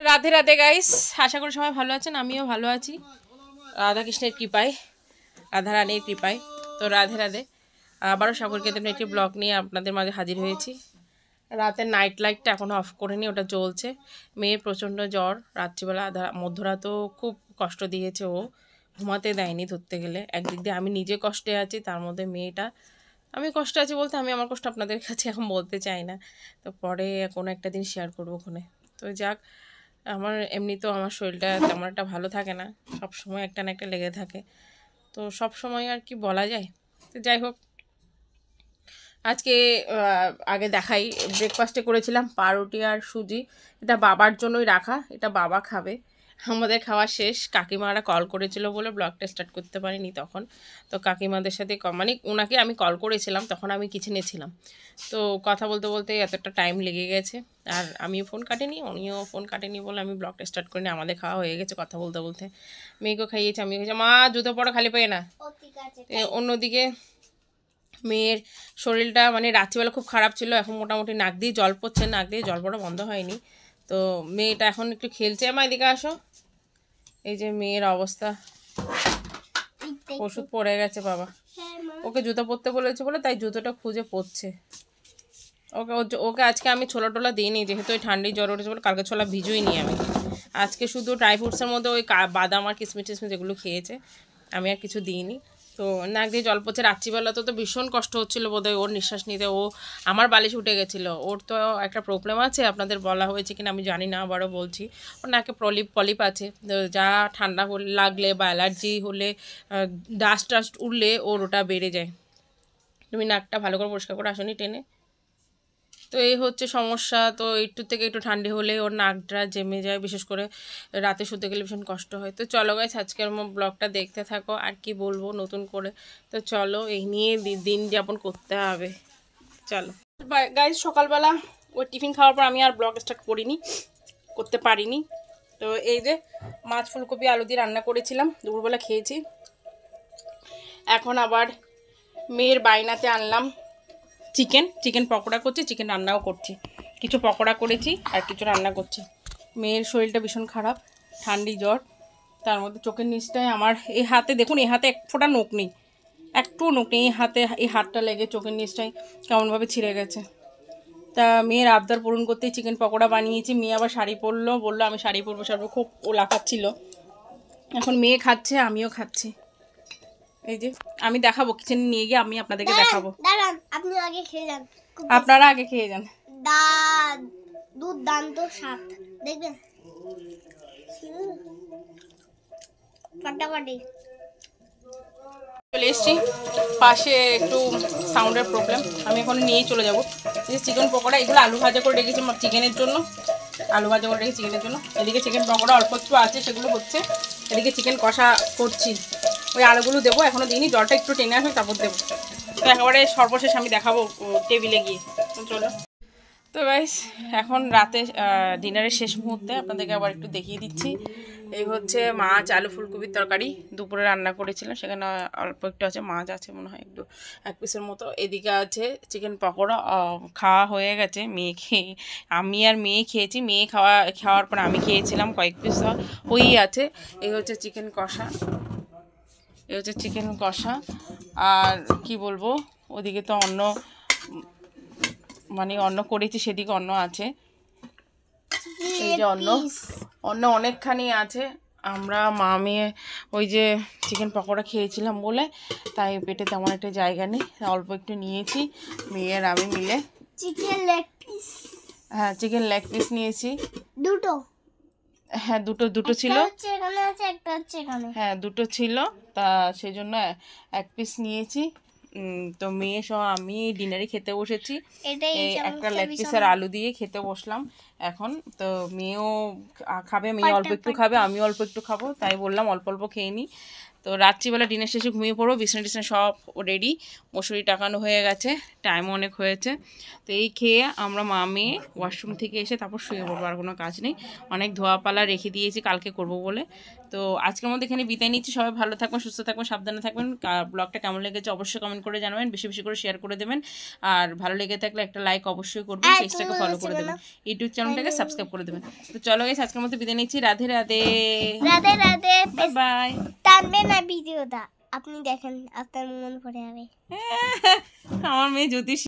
Radhe Radhe guys, আশা করি সবাই ভালো আছেন। আমিও ভালো আছি রাধাকৃষ্ণের কৃপায়, রাধারানীর কৃপায়। তো রাধে রাধে, আবারও সাগরকে তেমনি একটি ব্লগ নিয়ে আপনাদের মাঝে হাজির হয়েছি। রাতের নাইট লাইটটা এখনও অফ করিনি, ওটা জ্বলছে। মেয়ের প্রচণ্ড জ্বর, রাত্রিবেলা মধ্যরাতেও খুব কষ্ট দিয়েছে, ও ঘুমাতে দেয়নি ধরতে গেলে। একদিক দিয়ে আমি নিজে কষ্টে আছি, তার মধ্যে মেয়েটা। আমি কষ্টে আছি বলতে আমি আমার কষ্ট আপনাদের কাছে এখন বলতে চাই না, তো পরে কোনো একটা দিন শেয়ার করবো ওখানে। তো যাক, আমার এমনিতেও আমার শরীরটা তেমন একটা ভালো থাকে না, সব সময় একটা না একটা লেগে থাকে। তো সব সময় আর কি বলা যায়। তো যাই হোক, আজকে আগে দেখাই, ব্রেকফাস্টে করেছিলাম পাউরুটি আর সুজি। এটা বাবার জন্যই রাখা, এটা বাবা খাবে। আমাদের খাওয়া শেষ। কাকিমারা কল করেছিল বলে ব্লগটা স্টার্ট করতে পারিনি তখন। তো কাকিমাদের সাথে মানে ওনাকে আমি কল করেছিলাম, তখন আমি কিচেনে ছিলাম। তো কথা বলতে বলতে এতটা টাইম লেগে গেছে, আর আমিও ফোন কাটেনি, উনিও ফোন কাটেনি বলে আমি ব্লগটা স্টার্ট করিনি। আমাদের খাওয়া হয়ে গেছে কথা বলতে বলতে। মেয়েকেও খাইয়েছি, আমিও খেয়েছি। মা জুতো পরো, খালি পাই না। অন্যদিকে মেয়ের শরীরটা মানে রাত্রিবেলা খুব খারাপ ছিল, এখন মোটামুটি নাক দিয়ে জল পড়ছে, নাক দিয়ে জল পড়া বন্ধ হয়নি। তো মেয়েটা এখন একটু খেলছে। আমার এদিকে আসো। এই যে মেয়ের অবস্থা, ওষুধ পড়ে গেছে বাবা। ওকে জুতো পরতে বলেছে বলে তাই জুতোটা খুঁজে পড়ছে। ওকে আজকে আমি ছোলা টোলা দিইনি, যেহেতু ওই ঠান্ডি জ্বর উঠেছে বলে। কালকে ছোলা ভিজুইনি আমি। আজকে শুধু ড্রাই ফ্রুটসের মধ্যে ওই বাদাম আর কিশমিশ টিশমিশ এগুলো খেয়েছে, আমি আর কিছু দিইনি। তো নাক দিয়ে জল পড়ছে। রাত্রিবেলা তো ভীষণ কষ্ট হচ্ছিলো বোধহয় ওর নিঃশ্বাস নিতে। ও আমার বালিশ উঠে গেছিলো। ওর তো একটা প্রবলেম আছে, আপনাদের বলা হয়েছে কিনা আমি জানি না, আবারও বলছি। ওর নাকে পলিপ আছে। যা ঠান্ডা লাগলে বা অ্যালার্জি হলে, ডাস্ট টাস্ট উঠলে ওর ওটা বেড়ে যায়। তুমি নাকটা ভালো করে পরিষ্কার করে আসনি টেনে। তো এই হচ্ছে সমস্যা। তো একটু থেকে একটু ঠান্ডা হলে ওর নাকটা জেমে যায়, বিশেষ করে রাতে শুতে গেলে ভীষণ কষ্ট হয়। তো চলো গাইস, আজকের ব্লগটা দেখতে থাকো। আর কি বলবো নতুন করে, তো চলো এই নিয়ে দিন যাপন করতে হবে। চলো গাইস, সকালবেলা ওই টিফিন খাওয়ার পর আমি আর ব্লগ স্টার্ট করতে পারিনি। তো এই যে মাছ ফুলকপি আলু দিয়ে রান্না করেছিলাম, দুপুরবেলা খেয়েছি। এখন আবার মেয়ের বায়নাতে আনলাম চিকেন পকোড়া করছি, চিকেন রান্নাও করছি। কিছু পকোড়া করেছি আর কিছু রান্না করছি। মেয়ের শরীরটা ভীষণ খারাপ, ঠান্ডি জ্বর, তার মধ্যে চোখের নিচটায় আমার এই হাতে দেখুন, এই হাতে এক ফোঁটা নোক নেই, একটু নোক নেই। এই হাতটা লেগে চোখের নিচটায় কেমনভাবে ছিঁড়ে গেছে। তা মেয়ের আবদার পূরণ করতেই চিকেন পকোড়া বানিয়েছি। মেয়ে আবার শাড়ি পরলো, বললো আমি শাড়ি পরবো সর্ব, খুব ও লাফাচ্ছিল। এখন মেয়ে খাচ্ছে, আমিও খাচ্ছি। এই যে আমি দেখাবো, কিচেনে নিয়ে গিয়ে আমি আপনাদেরকে দেখাবো। আপনি আগে খেয়ে যান, আপনারা আগে খেয়ে যান। দুর্দান্ত স্বাদ, দেখবেন ফাটাফাটি। চলে এসছি, পাশে একটু সাউন্ডের প্রবলেম, আমি এখন নিয়েই চলে যাবো। এই চিকেন পকোড়া, এগুলো আলু ভাজা করে রেখেছি চিকেনের জন্য, আলু ভাজা করে রেখেছি চিকেনের জন্য। এদিকে চিকেন পকোড়া অল্প একটু আছে, সেগুলো হচ্ছে। এদিকে চিকেন কষা করছি, ওই আলুগুলো দেবো, এখনও দিইনি, জলটা একটু টেনে আসবে তারপর দেবো। তো একেবারে সর্বশেষ আমি দেখাবো টেবিলে গিয়ে। তো চলো। তো গাইস, এখন রাতে ডিনারের শেষ মুহূর্তে আপনাদেরকে আবার একটু দেখিয়ে দিচ্ছি। এই হচ্ছে মাছ আলু ফুলকপির তরকারি, দুপুরে রান্না করেছিলাম, সেখানে অল্প একটু আছে, মাছ আছে মনে হয় একটু 1 পিসের মতো। এদিকে আছে চিকেন পকোড়া, খাওয়া হয়ে গেছে। আমি আর মেয়ে খেয়েছি, মেয়ে খাওয়ার পর আমি খেয়েছিলাম, কয়েক পিস ওই আছে। এই হচ্ছে চিকেন কষা, আর কি বলবো, ওদিকে তো অন্ন করেছি, সেদিকে অন্ন আছে। এই যে অন্য অনেকখানি আছে। আমরা মা মেয়ে ওই যে চিকেন পকোড়া খেয়েছিলাম বলে তাই পেটে তেমন একটা জায়গা নেই, অল্প একটু নিয়েছি মেয়ের আমি মিলে। চিকেন লেগ পিস, হ্যাঁ চিকেন লেগ পিস নিয়েছি দুটো। হ্যাঁ দুটো ছিল, হ্যাঁ দুটো ছিল, তা সেই জন্য 1 পিস নিয়েছি। তো মেয়ে সহ আমি ডিনারে খেতে বসেছি, একটা লেগ পিসের আলু দিয়ে খেতে বসলাম এখন। তো মেয়েও খাবে, মেয়ে অল্প একটু খাবে, আমি অল্প একটু খাবো, তাই বললাম অল্প অল্প খেয়ে নিই। তো রাত্রিবেলা ডিনার শেষে ঘুমিয়ে পড়বো, বিছনা টিছনা সব রেডি, মশুরি টাকানো হয়ে গেছে, টাইমও অনেক হয়েছে। তো এই খেয়ে আমরা মা মেয়ে ওয়াশরুম থেকে এসে তারপর শুয়ে পড়বো, আর কোনো কাজ নেই। অনেক ধোয়াপালা রেখে দিয়েছি কালকে করব বলে। তো আজকের মধ্যে এখানে বিদায় নিচ্ছি। সবাই ভালো থাকবেন, সুস্থ থাকবেন, সাবধানে থাকবেন। ব্লগটা কেমন লেগেছে অবশ্যই কমেন্ট করে জানাবেন, বেশি বেশি করে শেয়ার করে দেবেন, আর ভালো লেগে থাকলে একটা লাইক অবশ্যই করবেন, পেজটাকে ফলো করে দেবেন, ইউটিউব চ্যানেলটাকে সাবস্ক্রাইব করে দেবেন। তো চলো গাইস, আজকের মধ্যে বিদায় নিচ্ছি। রাধে রাধে, রাধে রাধে। Bye bye. টানবে না ভিডিওটা, আপনি দেখেন আপনার মন পড়ে যাবে। আমার মেয়ে জ্যোতিষ